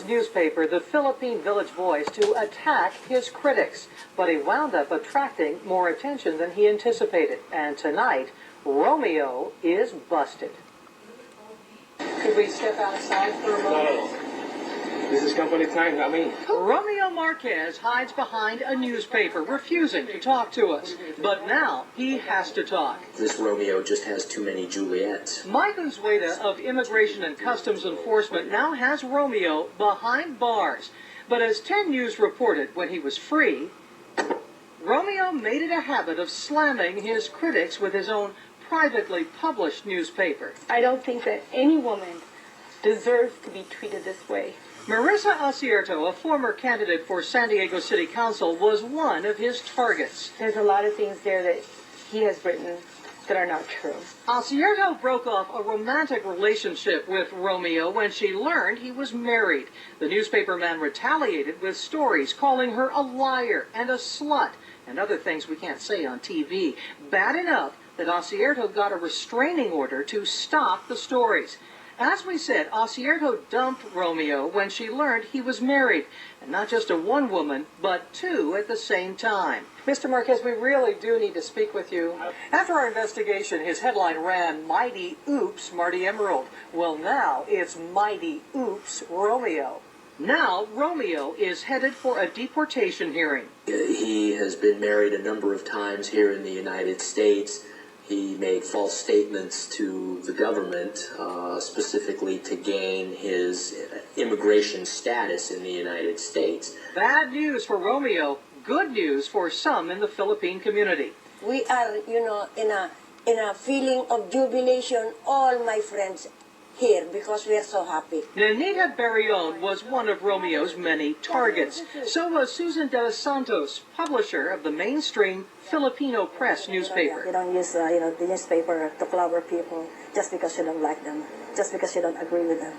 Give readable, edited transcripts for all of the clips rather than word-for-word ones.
newspaper, the Philippine Village Voice, to attack his critics, but he wound up attracting more attention than he anticipated. And tonight, Romeo is busted. Could we step outside for a moment? This is company time, not me. Romeo Marquez hides behind a newspaper, refusing to talk to us. But now he has to talk. This Romeo just has too many Juliets. Mike Unzueta of Immigration and Customs Enforcement now has Romeo behind bars. But as 10 News reported, when he was free, Romeo made it a habit of slamming his critics with his own privately published newspaper. I don't think that any woman deserves to be treated this way. Marissa Acierto, a former candidate for San Diego City Council, was one of his targets. There's a lot of things there that he has written that are not true. Acierto broke off a romantic relationship with Romeo when she learned he was married. The newspaperman retaliated with stories calling her a liar and a slut and other things we can't say on TV. Bad enough that Acierto got a restraining order to stop the stories. As we said, Acierto dumped Romeo when she learned he was married, and not just to one woman, but two at the same time. Mr. Marquez, we really do need to speak with you. After our investigation, his headline ran, "Mighty Oops, Marty Emerald." Well, now it's "Mighty Oops, Romeo." Now, Romeo is headed for a deportation hearing. He has been married a number of times here in the United States. He made false statements to the government, specifically to gain his immigration status in the United States. Bad news for Romeo, good news for some in the Philippine community. We are, in a feeling of jubilation, all my friends here, because we are so happy. Nenita Barrion was one of Romeo's many targets. So was Susan De Los Santos, publisher of the mainstream Filipino Press newspaper. You don't use the newspaper to clobber people just because you don't like them, just because you don't agree with them.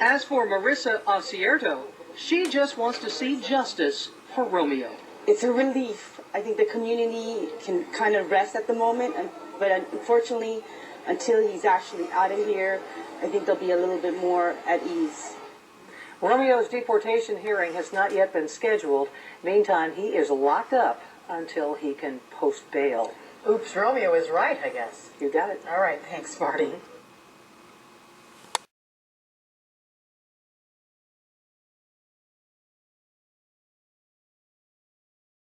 As for Marissa Acierto, she just wants to see justice for Romeo. It's a relief. I think the community can kind of rest at the moment, but unfortunately, until he's actually out of here, I think they'll be a little bit more at ease. Romeo's deportation hearing has not yet been scheduled. Meantime, he is locked up until he can post bail. Oops, Romeo is right, I guess. You got it. All right, thanks, Marty.